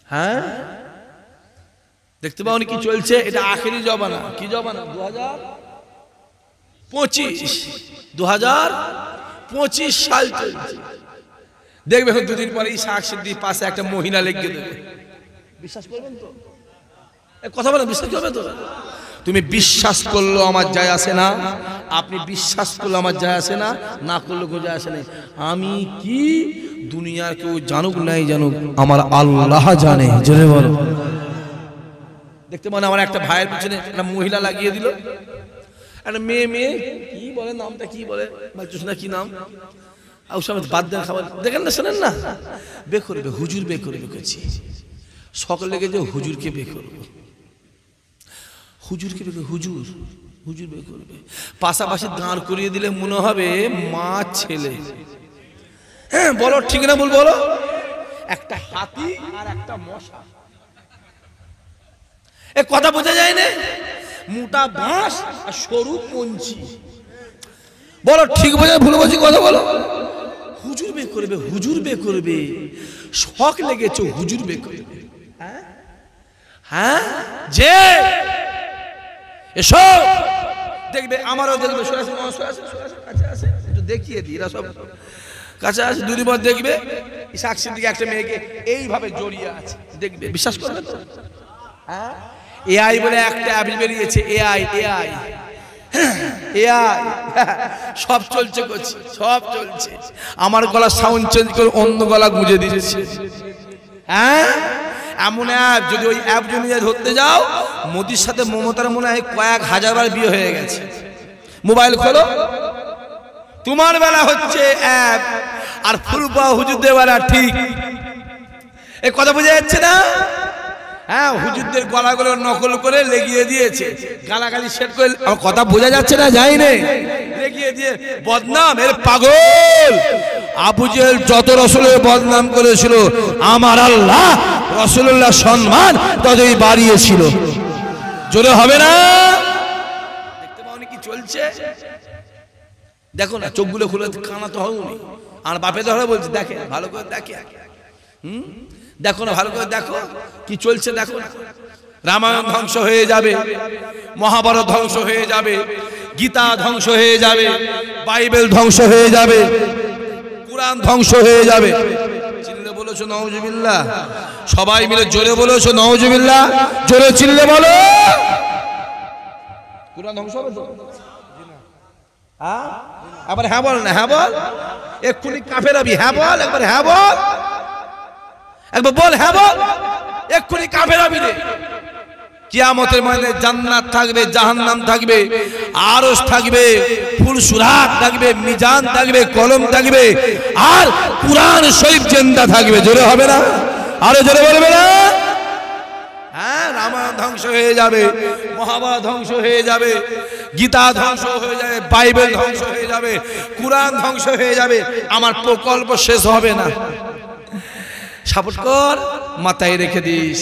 হ্যাঁ দেখতে পাওনি কি চলছে? এটা আখেরি জমানা। কি জমানা? 2025 সাল চলছে। দেখবে দুদিন পরে ইসাক সিদ্দিক পাশে একটা মহিলা লেগে দেবে। বিশ্বাস করবেন তো? কথা বলেন, বিশ্বাস করবে তো? তুমি বিশ্বাস করলো আমার যায় আসে না, আপনি বিশ্বাস করলো আমার যায় আসে না, না করলে কেউ যায় আসে না। আমি কি দুনিয়ার কেউ জানুক নাই জানুক, আমার আল্লাহ জানে। জোরে বলো। দেখতে মানে আমার একটা ভাইয়ের পিছনে একটা মহিলা লাগিয়ে দিল, একটা মেয়ে কি বলে, নামটা কি বলে বলছিস না, কি নাম? বাদ দেন, খাবার দেখেন না, শোনেন না, বে করবে হুজুর, বে করবে করছি সকল লেগে যে হুজুরকে বে করবো, হুজুরকে বে করবে, হুজুর বে করবে। পাশাপাশি দাঁড় করিয়ে দিলে মনে হবে মা ছেলে। হ্যাঁ বলো, ঠিক না বল বলো? একটা হাতি আর একটা মশা, এ কথা বোঝা যায় না? মোটা বাঁশ আর সরু কঞ্চি, বলো ঠিক বোঝা ভুল বলছি? কথা বলো। হুজুর বে করবে, হুজুর বে করবে, শখ লেগেছে হুজুর বে করবে। হ্যাঁ যে এসো দেখবে, আমারও দেখবে, একটু দেখিয়ে দিই, এরা সব কাছে আছে। দুদিন পর দেখবে ইসাক সিদ্দিক একটা মেয়েকে এইভাবে জড়িয়ে আছে, দেখবে। বিশ্বাস করবে তো? হ্যাঁ এআই বলে একটা অ্যাপ বেরিয়েছে, এআই সব চলছে, করছে সব চলছে। আমার গলা সাউন্ড চেঞ্জ করে অন্য গলা গুঁজে দিচ্ছে। হ্যাঁ এমন অ্যাপ, যদি ওই অ্যাপ যদি ধরতে যাও, মোদির সাথে মমতার মনে হয় কয়েক হাজারবার বিয়ে হয়ে গেছে। মোবাইল খোলো, তোমার বেলা হচ্ছে অ্যাপ, আর ফুরবা হুজুরদের বেলা ঠিক। এ কথা বোঝা যাচ্ছে না? হ্যাঁ হুজুরদের গলাগুলো নকল করে লেগিয়ে দিয়েছে, গালাগালি সেট করে। কথা বোঝা যাচ্ছে না? যাই নেই, লেগিয়ে দিয়ে বদনাম। এর পাগল আবু জেহেল যত রসুলের বদনাম করেছিল, আমার আল্লাহ রসুল্লাহ সম্মান ততই বাড়িয়েছিল। জোরে হবে না? দেখতে পাওনি কি চলছে? দেখো না, চোখগুলো খুলে কানা তো হয়নি। আর বাপে তো হলে বলছে, দেখে ভালো করে দেখে, দেখো না ভালো করে দেখো কি চলছে। দেখো না, রামায়ণ ধ্বংস হয়ে যাবে, মহাভারত ধ্বংস হয়ে যাবে, গীতা ধ্বংস হয়ে যাবে, বাইবেল ধ্বংস হয়ে যাবে, কুরআন ধ্বংস হয়ে যাবে। চিল্লে বলেছো নাউজুবিল্লাহ? সবাই মিলে জোরে বলেছো নাউজুবিল্লাহ? জোরে চিল্লে বলো। কুরআন ধ্বংস হবে তো? হ্যাঁ আবার হ্যাঁ বল না, হ্যাঁ বল। এক্ষুনি কাফের হবি, হ্যাঁ বল একবার, হ্যাঁ বল একবার, বল হ্যাঁ বল। এক্ষুনি কাফের হবি রে। কিয়ামতের ময়দানে জান্নাত থাকবে, জাহান্নাম থাকবে, আরশ থাকবে, ফুলসুরাত থাকবে, মিজান থাকবে, কলম থাকবে, আর কুরআন শরীফ জিন্দা থাকবে। জোরে হবে না? আরো জোরে বলবে না? হ্যাঁ রামায়ণ ধ্বংস হয়ে যাবে, মহাভারত ধ্বংস হয়ে যাবে, গীতা ধ্বংস হয়ে যাবে, বাইবেল ধ্বংস হয়ে যাবে, কুরআন ধ্বংস হয়ে যাবে। আমার প্রকল্প শেষ হবে না। সাপোর্ট কর, মাথায় রেখে দিস।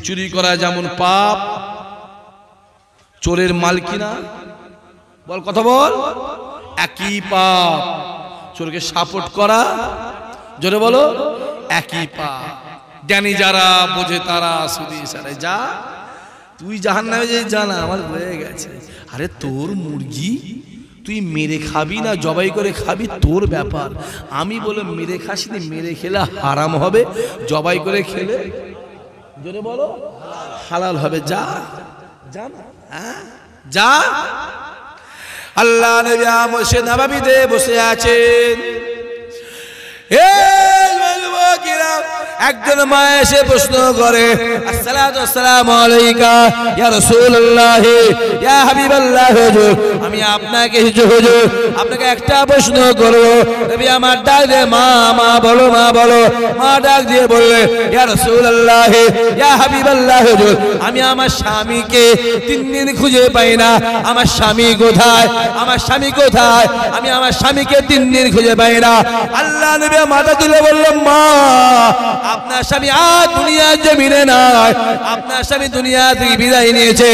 চুরি করা যেমন পাপ, চোরের মাল কিনা, বল কথা বল, একই পাপ। চোরকে সাপোর্ট করা, জোরে বলো, একই পাপ। জ্ঞানী যারা, বোঝে তারা, শুধু ইশারায় যা, তুই জাহান্নামে যে জানা, আমার হয়ে গেছে। আরে তোর মুরগি তুই মেরে খাবি না জবাই করে খাবি, তোর ব্যাপার। আমি বলে মেরে খাসিনি, মেরে খেলে হারাম হবে, জবাই করে খেলে জোরে বলো হালাল হবে। যা যা না, যা। আল্লাহ নবী মসজিদ নববীতে বসে আছেন। একজন মা এসে প্রশ্ন করে, আসসালাতু ওয়াসসালামু আলাইকা ইয়া রাসূলুল্লাহ ইয়া হাবিবাল্লাহ। হুজুর আমি আপনাকে হুজুর আপনাকে একটা প্রশ্ন করব। নবী আমার ডাক দিয়ে মা মা বলো, মা বলো। মা ডাক দিয়ে বললে, ইয়া রাসূলুল্লাহ ইয়া হাবিবাল্লাহ। হুজুর আমি আমার স্বামীকে 3 দিন খুঁজে পাই না। আমার স্বামী কোথায়? আমার স্বামী কোথায়? আমি আমার স্বামীকে 3 দিন খুঁজে পাই না। আল্লাহ নবী মাথা তুলে বললেন, মা আপনার স্বামী আর দুনিয়ার জমিনে নাই, আপনার স্বামী দুনিয়া থেকে বিদায় নিয়েছে,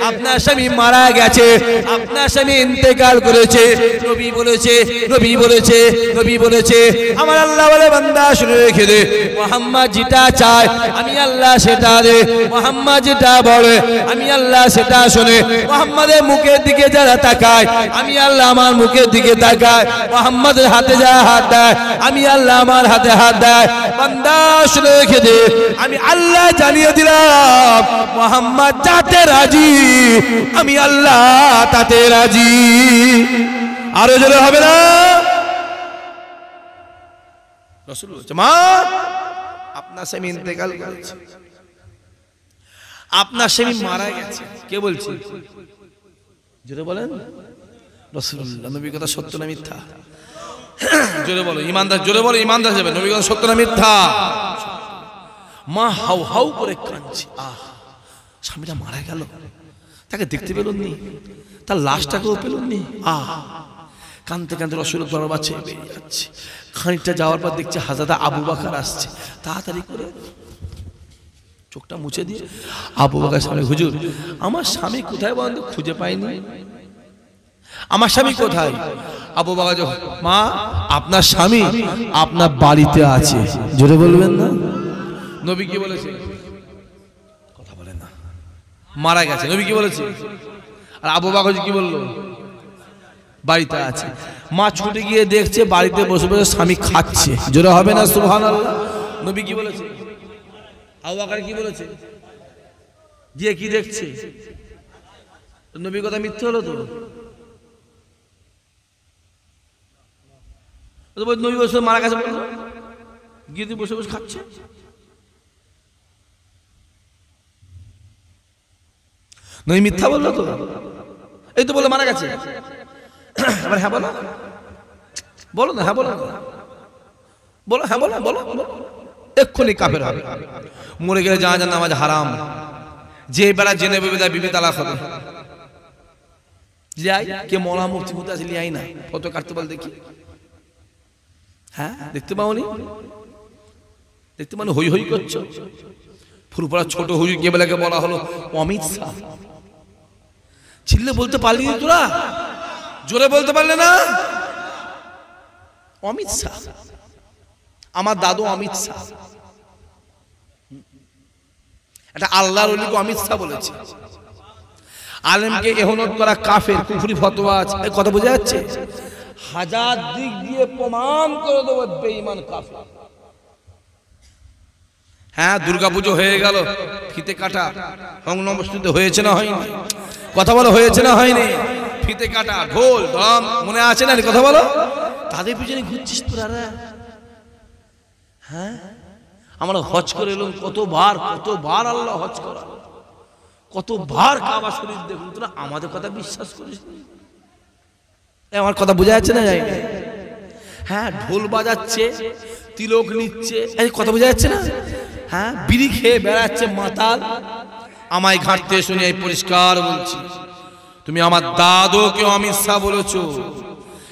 আপনার স্বামী মারা গেছে, আপনার স্বামী ইন্তেকাল করেছে। নবী বলেছে, নবী বলেছে, নবী বলেছে, আমার আল্লাহ বলে বান্দা শুনে রেখে দে, মুহাম্মদ যেটা চায় আমি আল্লাহ সেটা দে, মুহাম্মদ যেটা বলে আমি আল্লাহ সেটা শুনে। মুহাম্মাদের মুখের দিকে যারা তাকায় আমি আল্লাহ আমার মুখের দিকে তাকায়, মুহাম্মাদের হাতে যারা হাত দেয় আমি আল্লাহ আমার হাতে হাত দেয়। বান্দা শুনে রেখে দে, আমি আল্লাহ জানিয়ে দিলাম মুহাম্মদ যাতে রাজি আমি আল্লাহ তাতে রাজি। আরো জোরে হবে না? রাসূল বলছে, মা আপনার স্বামী ইন্তেকাল করেছে, আপনার স্বামী মারা গেছে। কে বলছে? জোরে বলেন। রাসূলুল্লাহ। নবীর কথা সত্য না মিথ্যা? জোরে বলো ইমানদার, জোরে বলো ইমানদার যাবে। নবীর কথা সত্য না মিথ্যা? মা হাউ হাউ করে কাঁদছে, আহ স্বামীটা মারা গেল, তাকে দেখতে পেলেননি, তার লাশটাকেও পেলেননি। আহ কাঁদতে কাঁদতে রাসূলের দরবার ছেড়ে বেরিয়ে যাচ্ছে। খানিকটা যাওয়ার পর দেখছে হযরত আবু বকর আসছে, তাড়াতাড়ি করে চোখটা মুছে দিয়ে আবু বকর সামনে, হুজুর আমার স্বামী কোথায় বলেন তো? খুঁজে পাইনি, আমার স্বামী কোথায়? আবু বকর, মা আপনার স্বামী আপনার বাড়িতে আছে। জোরে বলবেন না? নবী কি বলেছে? কথা বলেন না। মারা গেছে, নবী কি বলেছে? আর আবু বকর কি বললো? বাড়িতে আছে। মা ছুটে গিয়ে দেখছে বাড়িতে বসে বসে স্বামী খাচ্ছে। জোরে হবে না সুবহানাল্লাহ? নবী কি বলেছে? আবু বকর কি বলেছে? গিয়ে কি দেখছে? নবীর কথা মিথ্যে হলো তো? নবী বসে মারা গেছে গিয়ে তুই বসে বসে খাচ্ছে। নবী মিথ্যা বললো তো? এই তো বলে মারা গেছে। আবার হ্যাঁ বলো, বলো না, হ্যাঁ বলো, বলো, হ্যাঁ বলো, বলো, এক্ষুনি কাফের হবে। মরে গেলে জানাজার নামাজ হারাম। যে বেলা জেনে বিবি তালাক হবে। যাই কে মরা মুক্তি হতে আছে লিয়াই না, ফটো কাটতে বল দেখি। হ্যাঁ দেখতে পাওনি? দেখতে মানে হই হই করছো। ফুরফুরা ছোট হুজুর কে বেলাকে বলা হলো অমিত শাহ। চিল্লে বলতে পারলি তোরা? জোরে বলতে পারলে না? অমিত শাহ, আমার দাদু অমিত শাহ। এটা আল্লাহর ওলিকে অমিত শাহ বলেছে। আলেমকে এহনত করা কাফের, কুফরি ফতোয়া আছে। কথা বোঝা যাচ্ছে? হাজার দিক দিয়ে প্রমাণ করে দেবো বেঈমান কাফের। হ্যাঁ দুর্গাপুজো হয়ে গেল, ফিতে কাটা সংনমস্তুতে হয়েছে না হয়নি? কথা বলো হয়েছে না হয়নি? ফিতে কাটা, ঢোল ড্রাম মনে আছে না? কথা বলো। তাদের পিছনে ঘুরছিস তোরা? হ্যাঁ আমরা হজ করে এলাম কতবার, কতবার আল্লাহ হজ করা, কতবার কাবা শরীফ দেখুন, তোরা আমাদের কথা বিশ্বাস করিস? আমার কথা বোঝা যাচ্ছে না? যাই হ্যাঁ ঢোল বাজাচ্ছে, তিলক নিচ্ছে, কথা বোঝা যাচ্ছে না? হ্যাঁ বিড়ি খেয়ে বেড়াচ্ছে মাতাল। আমায় ঘাঁটতে শুনে এই পরিষ্কার বলছি, তুমি আমার দাদুকে অমিত শাহ বলেছো।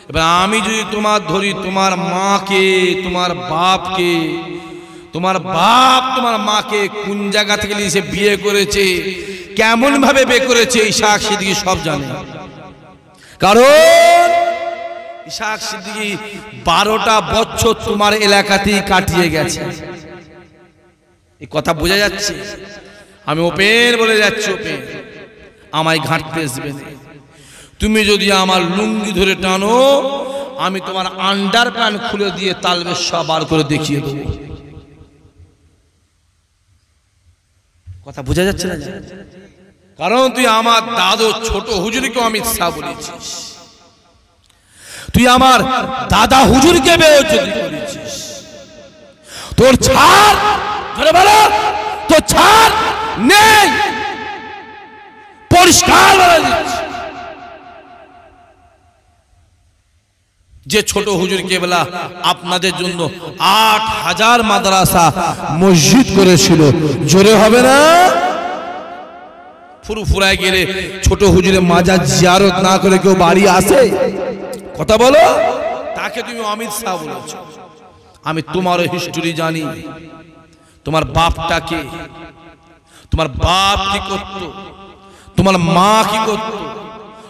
এবার আমি যদি তোমার ধরি, তোমার মাকে, তোমার বাপকে, তোমার বাপ তোমার মাকে কোন জায়গা থেকে এসে বিয়ে করেছে, কেমন ভাবে বিয়ে করেছে, ইশাক সিদ্দিকী সব জানে। কারণ ইশাক সিদ্দিকী 12টা বছর তোমার এলাকাতেই কাটিয়ে গেছে। এই কথা বোঝা যাচ্ছে? আমি ওপেন বলে যাচ্ছি, ওপেন, আমায় ঘাঁটতে আসবে না। তুমি যদি আমার লুঙ্গি ধরে টানো, আমি তোমার আন্ডার প্যান্ট খুলে দিয়ে তালবেশ বার করে দেখিয়ে দেবো। কথা বোঝা যাচ্ছে না? কারণ তুই আমার দাদু ছোট হুজুরকে অমিত শাহ বলেছিস, তুই আমার দাদা হুজুরকে বেইজ্জতি করেছিস। তোর ছাড়, ধরে বলো, তোর ছাড় নেই, পরিষ্কার বলে দিচ্ছি। যে ছোট হুজুর কেবলা আপনাদের জন্য 8000 মাদ্রাসা মসজিদ করেছিল, জোরে হবে না? ফুরফুরায় গেলে ছোট হুজুরের মাজার জিয়ারত না করে কেউ বাড়ি আসে? কথা বলো। তাকে তুমি অমিত শাহ বলেছ। আমি তোমার হিস্টরি জানি, তোমার বাপটাকে, তোমার বাপ কি করত, তোমার মা কি করত,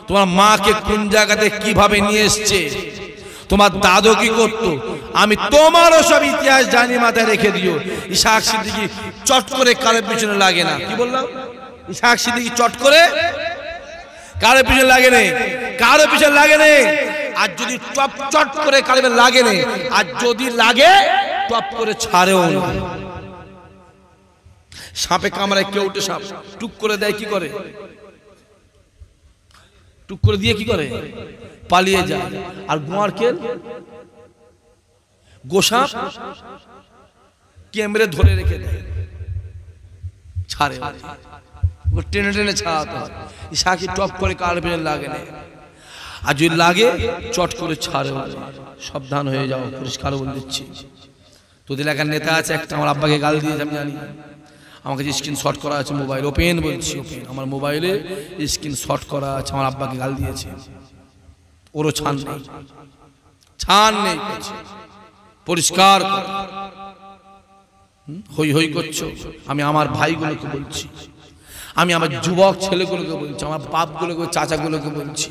তোমার মাকে কোন জায়গাতে কিভাবে নিয়ে এসছে, তোমার দাদু কি করত, আমি তোমারও সব ইতিহাস জানি, মাথায় রেখে দিও। ইসহাক সিদ্দিকী চট করে কালের পিছনে লাগে না। কি বললাম? ইসহাক সিদ্দিকী চট করে কালের পিছনে লাগে না, কারো পিছনে লাগে না। আর যদি টপ চট করে কালের লাগে না, আর যদি লাগে টপ করে ছাড়েও না। সাপে কামড়ায়, কেউ উঠে সাপ টুক করে দেয়, কি করে? টুক করে দিয়ে কি করে? পালিয়ে যায়। আর গোয়ার কেল, গোসাপ ক্যামেরে ধরে রেখে দেয়, ছাড়ে, টেনে টেনে ছাড়াতে হয়। ইসহাকি টপ করে কার পেছনে লাগে না, আর যদি লাগে চট করে ছাড়ে। সাবধান হয়ে যাও, পরিষ্কার বলে দিচ্ছি। তোদের এলাকার নেতা আছে একটা, আমার আব্বাকে গাল দিয়েছে আমি জানি, আমাকে যে স্ক্রিনশট করা আছে মোবাইল, ওপেন বলছি ওপেন, আমার মোবাইলে স্ক্রিনশট করা আছে, আমার আব্বাকে গাল দিয়েছে। ওরও ছান নেই, ছান নেই, পরিষ্কার হই হই করছো। আমি আমার ভাইগুলোকে বলছি, আমি আমার যুবক ছেলেগুলোকে বলছি, আমার বাপগুলোকে, চাচাগুলোকে বলছি,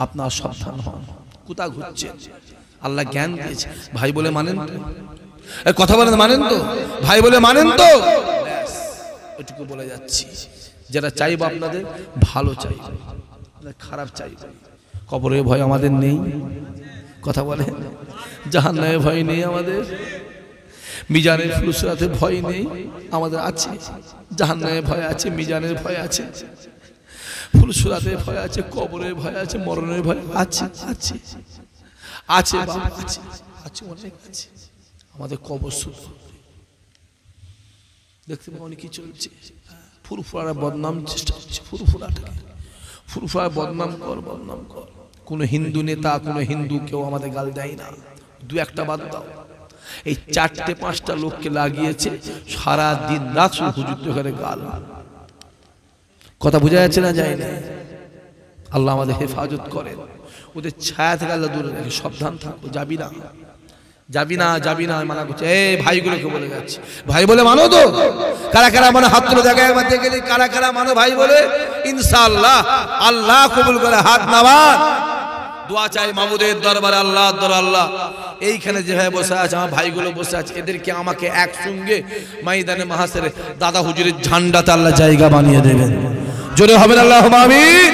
আপনারা সাবধান হন। কোথা ঘুরছেন? আল্লাহ জ্ঞান দিয়েছে, ভাই বলে মানেন তো? কথা বলেন, মানেন তো? ভাই বলে মানেন তো? এটুকু বলে যাচ্ছি। যেটা চাইবো আপনাদের ভালো চাইবো, খারাপ চাইবো। কবরের ভয় আমাদের নেই, কথা বলে। জাহান্নামের ভয় নেই আমাদের, মিজানের ফুলসরাতে ভয় নেই আমাদের, আছে। জাহান্নামের ভয় আছে, মিজানের ভয় আছে, ফুলসরাতে ভয় আছে, কবরের ভয় আছে, মরণের ভয় আছে, আছে, আছে, আছে, আছে, অনেক আছে। আমাদের কবর শুধু দেখতে পাবো অনেক কি চলছে। ফুরফুরা বদনাম চেষ্টা করছে, ফুরফুরা বদনাম কর, বদনাম কর। কোনো হিন্দু নেতা, কোনো হিন্দু কেউ আমাদের গাল দেয় না। দু একটা বাদ দাও, এই 4-5টা লোককে লাগিয়েছে সারা দিন রাত হুজুর করে গাল। কথা বোঝা যাচ্ছে না? যায় না। আল্লাহ আমাদের হেফাজত করেন, ওদের ছায়া থেকে আল্লাহ দূরে রাখে। সাবধান থাকো, যাবি না, যাবি না, যাবি না, মানা করছে। এই ভাইগুলোকে বলে যাচ্ছে, ভাই বলে মানো তো? কারা কারা মানে হাত তুলে দেখা, একবার দেখে নি কারা কারা মানো ভাই বলে। ইনশাআল্লাহ আল্লাহ কবুল করে। হাত নামান, দোয়া চাই মাহমুদের দরবারে, আল্লাহ আল্লাহ। এইখানে যে ভাই বসে আছে, আমার ভাইগুলো বসে আছে, এদেরকে আমাকে একসঙ্গে ময়দানে মাহশরে দাদা হুজুরের ঝান্ডাতে আল্লাহ জায়গা বানিয়ে দেবেন। জোরে হবে না আল্লাহুম্মা আমিন।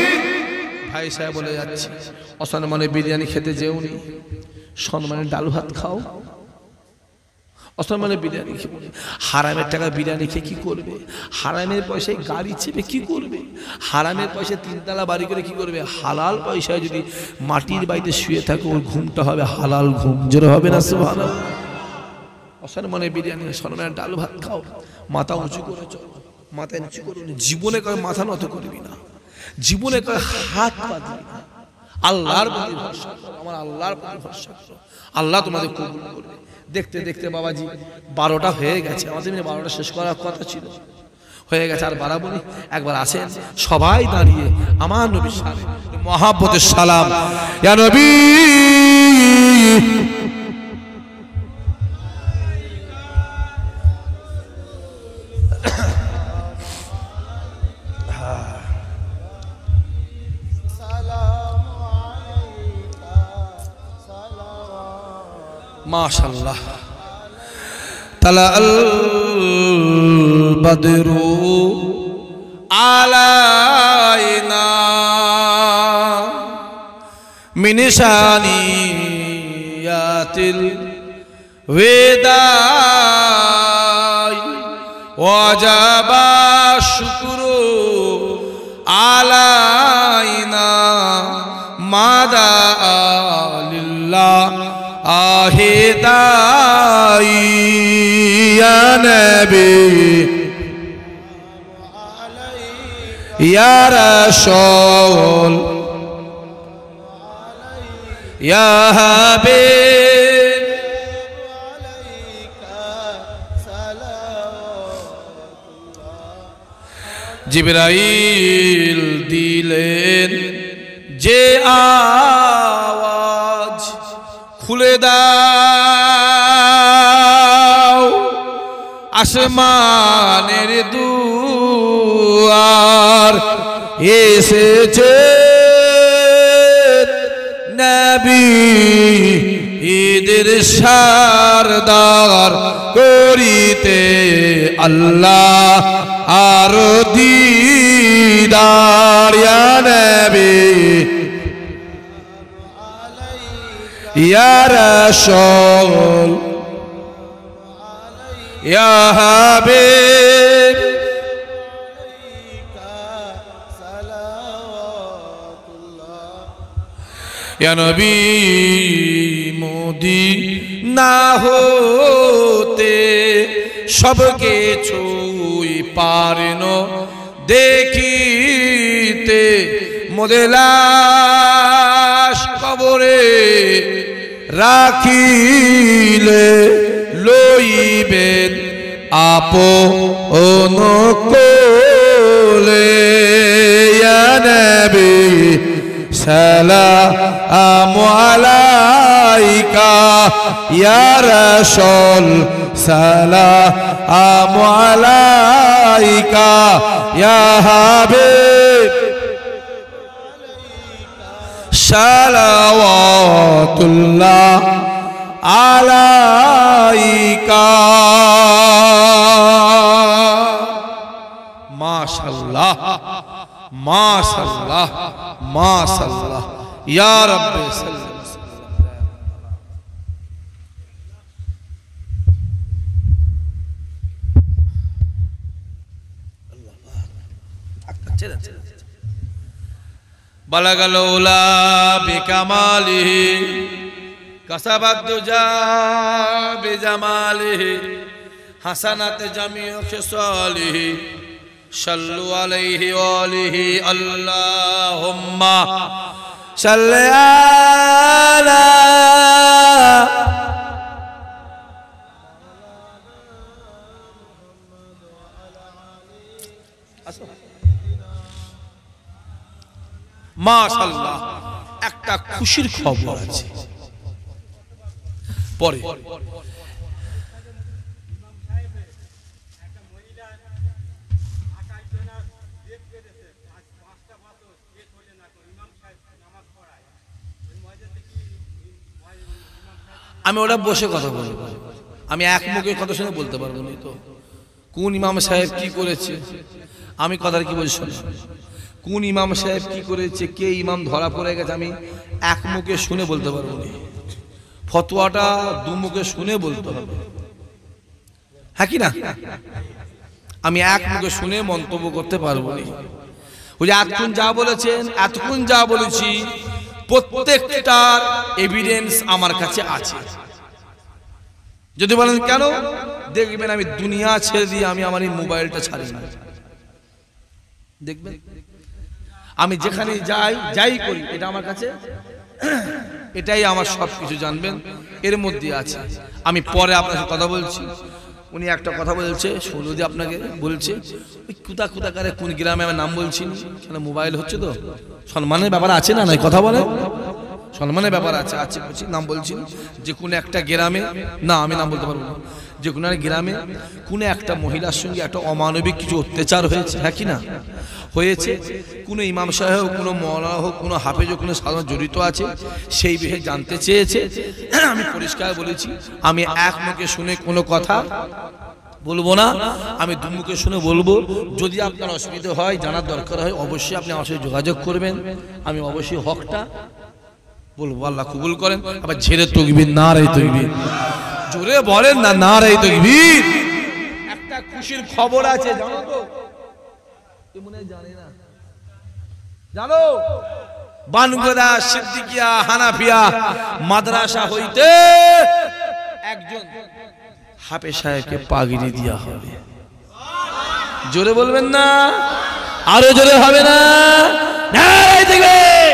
ভাই সাহেব বলে যাচ্ছে, অসম্মানে বিরিয়ানি খেতে যেওনি, সম্মানে ডাল ভাত খাও। অসম্মানে বিরিয়ানি খেয়ে, হারামের টাকা বিরিয়ানি খেয়ে কি করবে? হারামের পয়সায় গাড়ি চেপে কি করবে? হারামের পয়সায় 3 তলা বাড়ি করে কি করবে? হালাল পয়সায় যদি মাটির বাড়িতে শুয়ে থাকে, ওর ঘুমটা হবে হালাল ঘুম। জোরে হবে না সুবহানাল্লাহ? অসম্মানে বিরিয়ানি, সম্মানে ডাল ভাত খাও, মাথা উঁচু করে চলো, মাথা নিচু করো। জীবনে কয় মাথা নত করবি না, জীবনে কয় হাত পাতবি না। আল্লাহর প্রতি ভরসা করো, আমার আল্লাহর প্রতি ভরসা করো, আল্লাহ তোমাদের কবুল করবে। দেখতে দেখতে বাবাজি 12টা হয়ে গেছে, আমাদের 12টা শেষ করার কথা ছিল, হয়ে গেছে। আর বাড়াবো না, একবার আসেন সবাই দাঁড়িয়ে আমার নবীর সামনে মহাব্বতের সালাম। ইয়া নবী মাশাআল্লাহ। তালা আল বদরু আলাইনা মিন শানিয়াতিল ওয়াদাই ওয়াজাবা শুকরু আলাইনা মাদা লিল্লাহ আহিদাই ইয়া নবী ইয়া রাসূল ইয়া হাবিব জিবরাইল দিলেন যে আওয়াজ, খুলে দাও আসমানের দুয়ার এসেছে নবী ঈদের সরদার করিতে আল্লাহ আর দিদার ইয়া নবী ইয়া রাসূল ইয়া হাবিব ইয়া নবী মদিনা হতে সব কিছুই পারেন দেখিতে মোদের লাশ কবরে রাখিলে লইবেন আপন কোলে ইয়া নবী সালামু আলাইকা ইয়া রাসূল সালামু আলাইকা ইয়া হাবিব সালাওয়াতুল্লাহ আলাইকা মাশাআল্লাহ মাশাআল্লাহ মাশাআল্লাহ ইয়া রাব্বি সাল্লাল্লাহু বালাগাল উলা বিকামালিহি কাসাবাদ দুজা বিজামালিহি হাসানাত জামিউ খিসালিহি সাল্লু আলাইহি ওয়া আলিহি আল্লাহুম্মা সাল্লি আলা মাশাআল্লাহ একটা খুশির খবর আছে পরে আমি ওটা বসে কথা বলবো আমি এক মুখে কথা শুনে বলতে পারবো না তো কোন ইমাম সাহেব কি করেছে আমি কথার কি বলছি কোন ইমাম সাহেব কি করেছে কে ইমাম ধরা পড়ে গেছে আমি এক মুখে শুনে বলতে পারবো না ফতোয়াটা দু মুখে শুনে বলতে হবে হ্যাঁ কি না আমি এক মুখে শুনে মন্তব্য করতে পারবো না ওই যে এতক্ষণ যা বলেছেন এতক্ষণ যা বলেছি প্রত্যেকটার এভিডেন্স আমার কাছে আছে যদি বলেন কেন দেখবেন আমি দুনিয়া ছেড়ে দিয়ে আমি আমার এই মোবাইলটা ছাড়ি না দেখবেন আমি যেখানে যাই করি এটা আমার কাছে এটাই আমার সবকিছু জানবেন এর মধ্যে আছে আমি পরে আপনার সাথে কথা বলছি উনি একটা কথা বলছে শুনুন যে আপনাকে বলছে ওই কুতাকারে কোন গ্রামে আমার নাম বলছি কেন মোবাইল হচ্ছে তো সম্মানের ব্যাপার আছে না নাই কথা বলে সম্মানের ব্যাপার আছে আছে বলছি নাম বলছি যে কোন একটা গ্রামে না আমি নাম বলতে পারবো না যে কোনো গ্রামে কোনো একটা মহিলার সঙ্গে একটা অমানবিক কিছু অত্যাচার হয়েছে হ্যাঁ কি না হয়েছে কোনো ইমাম সাহেব হোক কোনো মওলানা হোক কোনো হাফেজ হোক কোনো সাধারণ জড়িত আছে সেই বিষয়ে জানতে চেয়েছে আমি পরিষ্কার বলেছি আমি এক মুখে শুনে কোনো কথা বলবো না আমি দু মুখে শুনে বলবো যদি আপনার অসুবিধা হয় জানার দরকার হয় অবশ্যই আপনি আমার সাথে যোগাযোগ করবেন আমি অবশ্যই হকটা বলবো আল্লাহ কবুল করেন আবার ঝেড়ে তাকবীর নারে তাকবীর জোরে বলেন না নারে তাকবীর একটা খুশির খবর আছে জানো তো মনে জানে না জানো বানগোদা সিদ্দিকিয়া হানাফিয়া মাদ্রাসা হইতে একজন হাফেজ সাহেবকে পাগড়ি দেয়া হবে জোরে বলবেন না আরো জোরে হবে না নারে তাকবীর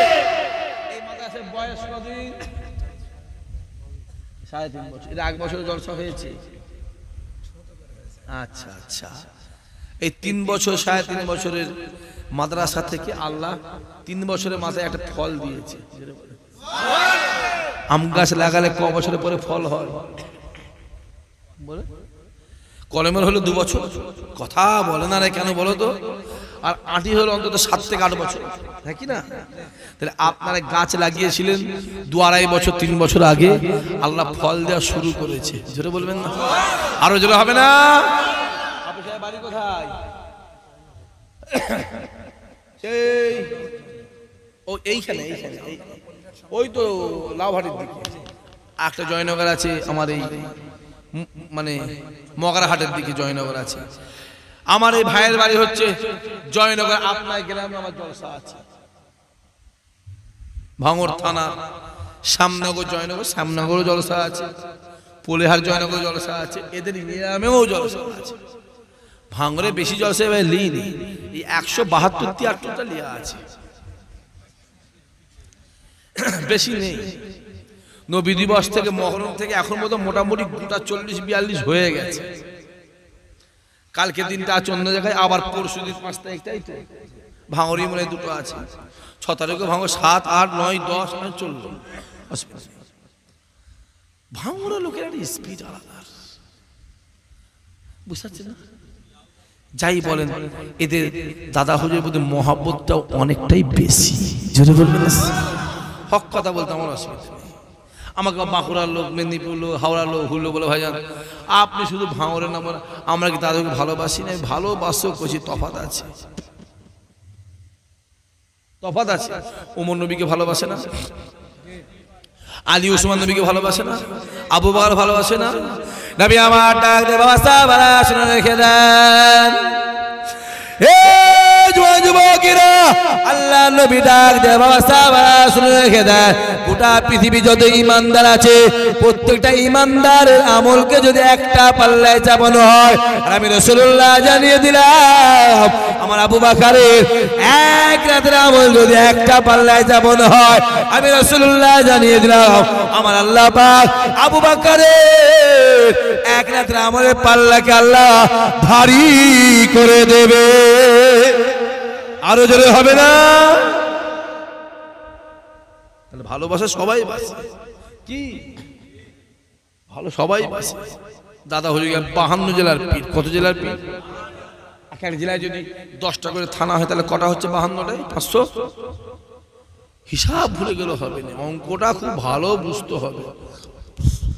এই মাদ্রাসার বয়স কতদিন 3.5 বছর এর আগ বছর জলসা হয়েছে আচ্ছা আচ্ছা এই 3 বছর 3.5 বছরের মাদ্রাসা থেকে আল্লাহ 3 বছরের মাথায় একটা ফল দিয়েছে আম গাছ লাগালে ক বছরের পরে ফল হয় বলে কলমের হলো 2 বছর, কথা বলে না রে কেন বলো তো? আর আটি হলো অন্তত 7 থেকে 8 বছর, হ্যাঁ কি না? তাহলে আপনারা গাছ লাগিয়েছিলেন 2-2.5 বছর 3 বছর আগে, আল্লাহ ফল দেওয়া শুরু করেছে। জোরে বলবেন না? আরো জোরে হবে না? আপনি সাহেব বাড়ি কোথায়? এই ও এইখানে, ওই তো লাউহাটির দিকে একটা জয়নগর আছে, আমার এই মানে মগরাহাটের দিকে জয়নগর আছে। আমার এই ভাইয়ের বাড়ি হচ্ছে জয়নগর। আপনার গ্রামে আমার জলসা আছে, ভাঙর থানা শ্যামনগর জয়নগর, শ্যামনগরও জলসা আছে, পোলেহার জয়নগর জলসা আছে, এদের গ্রামেও জলসা আছে। ভাঙরে বেশি জলসা এবার লিনি, এই 172-73টা লিয়া আছে, বেশি নেই। নবী দিবস থেকে মহরম থেকে এখন মতো মোটামুটি গোটা 40-42 হয়ে গেছে। কালকে দিনটা আছে অন্য জায়গায়, আবার পরশু দিন 5 তারিখ, তাই তো ভাঙরি মনে 2টো আছে। 6 তারিখে ভাঙর 7, 8, 9, 10 চললো। ভাঙরা লোকের একটা স্পিড আলাদা, বুঝতে পারছেন না? যাই বলেন, এদের দাদা হুজুরের প্রতি মহব্বতটাও অনেকটাই বেশি। জোরে বলবেন, হক কথা বলতে আমার অসুবিধা নেই। আমাকে বাঁকুড়ার লোক, মেদিনীপুর লোক, হাওড়ার লোক হুল্লো বলে ভাইজান আপনি শুধু ভাঙরের নাম, আমরা কি তাদেরকে ভালোবাসি না? ভালোবাসো করছি, তফাৎ আছে, তফাৎ আছে। ওমর নবীকে ভালোবাসে না, আলী ওসমান নবীকে ভালোবাসে না, আবু বকর ভালোবাসে না? নবী আমার ডাক দে বাবা সাহাবারা শুনে রেখে দেন, যুবকেরা আল্লাহ নবী ডাক দে বাবা সাহাবারা শুনে রেখে দেন, গোটা পৃথিবী যত ইমানদার আছে প্রত্যেকটা ইমানদারের আমলকে যদি একটা পাল্লায় চাপানো হয়, আর আমি রাসূলুল্লাহ জানিয়ে দিলাম আমার আবু বকরের এক রাতের আমল যদি একটা পাল্লায় চাপানো হয়, আমি রাসূলুল্লাহ জানিয়ে দিলাম আমার আল্লাহ পাক আবু বকরের এক রাতের আমলের পাল্লাকে আল্লাহ ভারী করে দেবে। আরো জোরে হবে না? তাহলে ভালোবাসা সবাই বাসে, কি ভালো সবাই বাসে। দাদা হুজুর 52 জেলার পীর, কত জেলার পীর? এক জেলায় যদি 10টা করে থানা হয় তাহলে কটা হচ্ছে? 52টাই 500। হিসাব ভুলে গেলে হবে না, অঙ্কটা খুব ভালো বুঝতে হবে।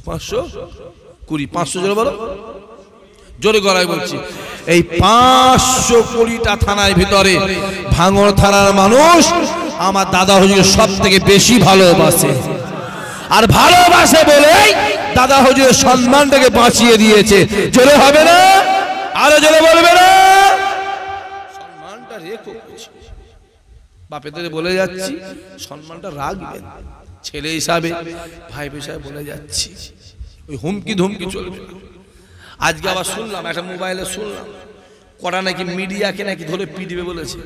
520, 500 জোরে বলো, জোরে গলায় বলছি। এই 520টা থানার ভিতরে ভাঙর থানার মানুষ আমার দাদা হুজুর সব থেকে বেশি ভালোবাসে, আর ভালোবাসে বলেই দাদা হুজুরের সম্মানটাকে বাঁচিয়ে দিয়েছে। জোরে হবে না? আরো জোরে বলবে না? সম্মানটা রেখো, বাপেদের বলে যাচ্ছি সম্মানটা রাখবেন, ছেলে হিসাবে ভাই হিসাবে বলে যাচ্ছি, ওই হুমকি ধুমকি চলবে না। আজকে আবার শুনলাম একটা মোবাইলে শুনলাম কটা নাকি মিডিয়াকে নাকি ধরে পিটিবে বলেছে,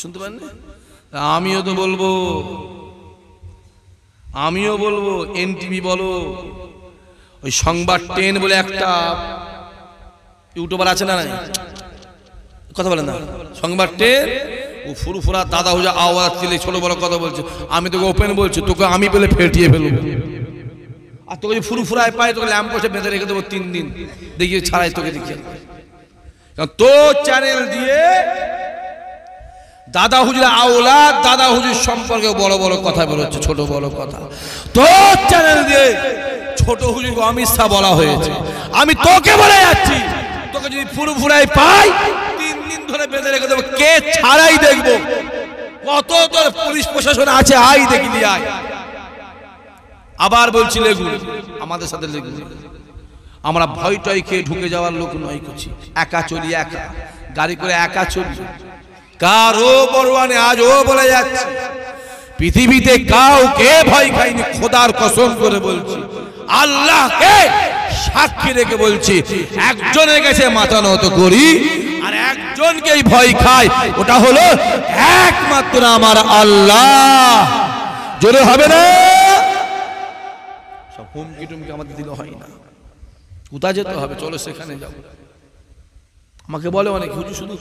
শুনতে পারেন না? আমিও তো বলবো, আমিও বলবো, এনটিভি বলো, ওই সংবাদ 10 বলে একটা ইউটিউবার আছে না, কথা বলেন না, সংবাদ 10, ও ফুরফুরা দাদা হুজুর আওয়াজ দিলে ছোট বড় কথা বলছে। আমি তোকে ওপেন বলছি, তোকে আমি বলে ফেটিয়ে ফেলবো, আর তোকে যদি ফুরফুরায় পাই তোকে ল্যাম্প পোস্টে বেঁধে রেখে দেবো 3 দিন, দেখিয়ে ছাড়াই তোকে দেখিয়ে। তোর চ্যানেল দিয়ে দাদা হুজুর আওলাদ, দাদা হুজুর সম্পর্কে বড় বড় কথা বেরোচ্ছে, ছোট বড় কথা। তোর চ্যানেল দিয়ে ছোট হুজুর অমিত শাহ বলা হয়েছে। আমি তোকে বলে যাচ্ছি, তোকে যদি ফুরফুরায় পাই 3 দিন ধরে বেঁধে রেখে দেবো, কে ছাড়াই দেখবো। কত তোর পুলিশ প্রশাসন আছে, আই দেখিনি, আয়। আবার বলছি লেগুন, আমাদের সাথে লেগুন, আমরা ভয় টয় খেয়ে ঢুকে যাওয়ার লোক নয়, করছি একা চলি, একা গাড়ি করে একা চলি, কারো পরোয়ানে। আজও বলে যাচ্ছে পৃথিবীতে কাউকে ভয় খাইনি, খোদার কসম করে বলছি, আল্লাহকে সাক্ষী রেখে বলছি, একজনের কাছে মাথা নত করি আর একজনকেই ভয় খাই, ওটা হলো একমাত্র আমার আল্লাহ। জোরে হবে না? সব হুমকি টুমকি আমাদের দিলে হয় না, কোথায় যেতে হবে, চলো সেখানে যাও। আমাকে বলে অনেক হুজুর শুধু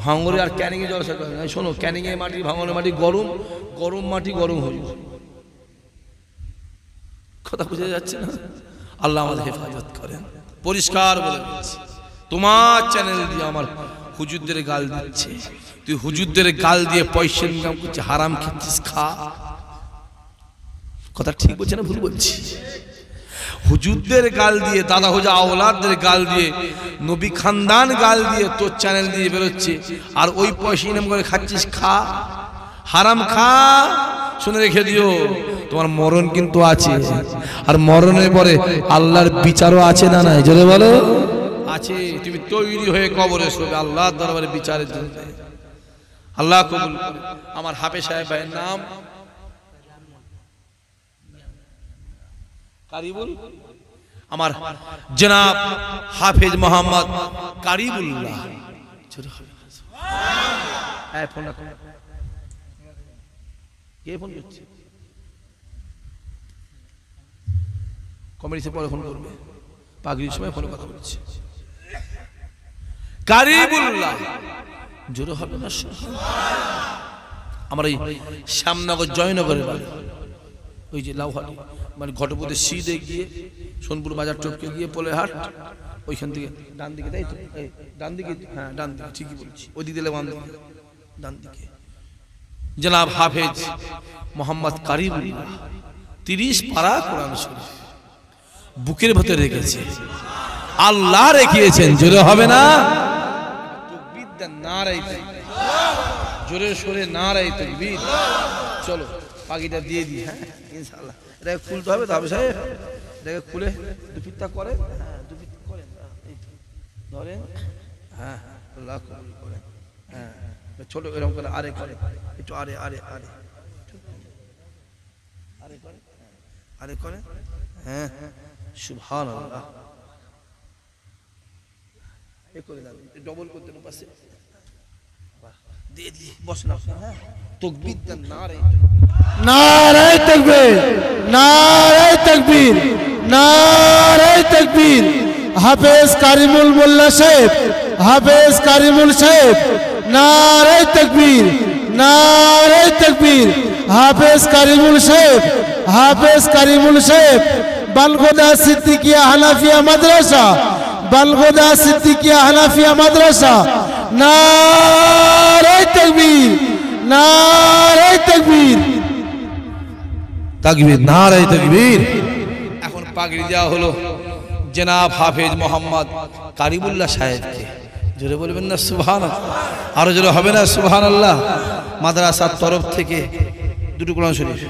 ভাঙরে আর ক্যানিং এ জলসা করে না। শোনো, ক্যানিং এর মাটি, ভাঙরের মাটি গরম, গরম মাটি গরম হুজুর, কথা বুঝে যাচ্ছে না? আল্লাহ আমাদের হেফাজত করেন। পরিষ্কার বলে দিচ্ছি, তোমার চ্যানেল দিয়ে আমার হুজুরদের গাল দিচ্ছে, তুই হুজুরদের গাল দিয়ে পয়সা ইনকাম করছিস, হারাম খেচ্ছিস, খা। কথা ঠিক বলছে না ভুল বলছি? হুজুরদের গাল দিয়ে, দাদা হুজা আওলাদদের গাল দিয়ে, নবী খানদান গাল দিয়ে তোর চ্যানেল দিয়ে বেরোচ্ছে, আর ওই পয়সা ইনকাম করে খাচ্ছিস, খা, হারাম খা। শুনে রেখে দিও, তোমার মরণ কিন্তু আছে, আর মরণের পরে আল্লাহর বিচারও আছে না নাই? জোরে বলো আছে। তুমি তৈরি হয়ে কবরে শোবে আল্লাহর দরবারে বিচারের জন্য। আল্লাহ কবুল করে। আমার হাফেজ সাহেব ভাইয়ের নাম কারিবুল, আমার জনাব হাফেজ মোহাম্মদ কারিবুল্লাহ। কে ফোন করছে? কমেডিতে পরে ফোন করবে, পাগড়ির সময় ফোনে কথা বলছে। কারিবুল্লাহ, জোরে হবে না? আমার এই শ্যামনগর জয়নগরের বাড়ি, ওই যে লাউহাটি, মানে ঘটপথে সিধে গিয়ে সোনপুর বাজার টপকে গিয়ে পোলেহাট, ওইখান থেকে ডান দিকে, তাই তো? ডান দিকে, হ্যাঁ ডান দিকে, ঠিকই বলছি। ওই দিকে দিলে বাম দিকে, ডান দিকে জনাব হাফেজ মোহাম্মদ কারিবুল্লাহ 30 পারা কোরআন শরীফ বুকের ভেতরে রেখেছে, আল্লাহ রেখেছেন। জোরে হবে না? তাকবীর দেন, নারায়ে তাকবীর, জোরে সোরে নারায়ে তাকবীর। চলো পাখিটা দিয়ে দিই, হ্যাঁ ইনশাআল্লাহ। এটাকে খুলতে হবে তো হবে সাহেব, এটাকে খুলে দুপিটটা করেন, হ্যাঁ দুপিট করেন, ধরেন, হ্যাঁ আল্লাহ কবুল করেন। হ্যাঁ ছোট এরকম করে আরে করে একটু, আরে আরে আরে আরে করে, আরে করে, হ্যাঁ সুবহানাল্লাহ। এ করে দাও, ডবল করতে না পাশে দিয়ে দিয়ে বসনা। হ্যাঁ তাকবীর দেন, নারায়ে তাকবীর, নারায়ে তাকবীর, নারায়ে তাকবীর। হাফেজ কারিমুল মোল্লা সাহেব, হাফেজ কারিমুল সাহেব, নারায়ে তাকবীর, নারায়ে তাকবীর। হাফেজ কারিমুল সাহেব, হাফেজ কারিমুল সাহেব, বালগোদা সিদ্দিকিয়া হানাফিয়া মাদ্রাসা, বালগোদা সিদ্দিকিয়া হানাফিয়া মাদ্রাসা। নারায়ে তাকবীর, নারায়ে তাকবীর, তাকবীর, নারায়ে তাকবীর। এখন পাগড়ি দেওয়া হলো জনাব হাফেজ মোহাম্মদ কারিবুল্লাহ সাহেবকে। জোরে বলবেন না সুবহানাল্লাহ? আরো জোরে হবে না সুবহানাল্লাহ? মাদ্রাসার তরফ থেকে দুটো কোরআন শরীফ,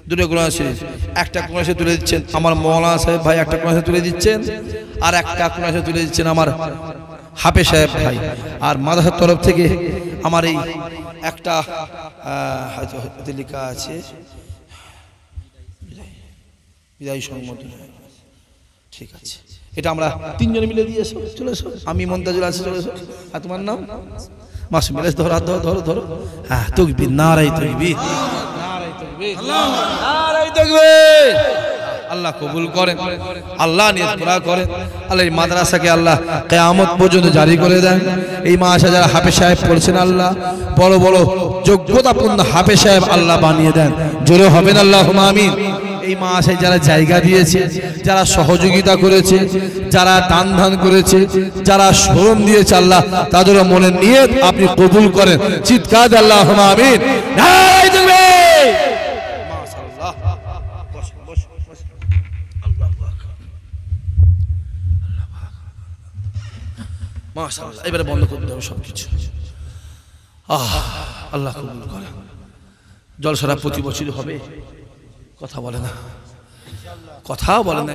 দুটো কোরআন শরীফ, একটা কোরআন শরীফ তুলে দিচ্ছেন আমার মৌলানা সাহেব ভাই, একটা কোরআন শরীফ তুলে দিচ্ছেন, আর একটা কোরআন শরীফ তুলে দিচ্ছেন আমার হাফেজ সাহেব ভাই। আর মাদ্রাসার তরফ থেকে আমার এই একটা লেখা আছে বিদায় সংগঠন, ঠিক আছে, এটা আমরা তিনজনে মিলে দিয়ে এসো, চলে এসো। আমি মন্তাজুল আছি, চলে এসো। আর তোমার নাম? মাসুম। মিলে ধরো, হাত ধরো, ধরো ধরো। হ্যাঁ তাকবীর, নারায়ে তাকবীর, নারায়ে তাকবীর, নারায়ে তাকবীর। আল্লাহ কবুল করেন, আল্লাহ নিয়ত পুরা করেন, আল্লাহ এই মাদ্রাসাকে আল্লাহ কিয়ামত পর্যন্ত জারি করে দেন। এই মাসে যারা হাফেজ সাহেব পড়ছেন আল্লাহ বড় বড় যোগ্যতাপূর্ণ হাফেজ সাহেব আল্লাহ বানিয়ে দেন। জোরে হবেন আল্লাহুম্মা আমিন। এই মাসে যারা জায়গা দিয়েছে, যারা সহযোগিতা করেছে, যারা দান ধান করেছে, যারা শ্রম দিয়েছে আল্লাহ তাদের মনের নিয়ত আপনি কবুল করেন। চিৎকার দিয়ে আল্লাহুম্মা আমিন। নারায়ে তাকবীর। মাশাআল্লাহ, বস বস বস। আল্লাহু আকবার, মাশাআল্লাহ। এবারে বন্ধ করতে হবে সবকিছু। আল্লাহ কবুল করেন। জলসারা প্রতি বছর হবে, কথা বলে না, কথা বলে না।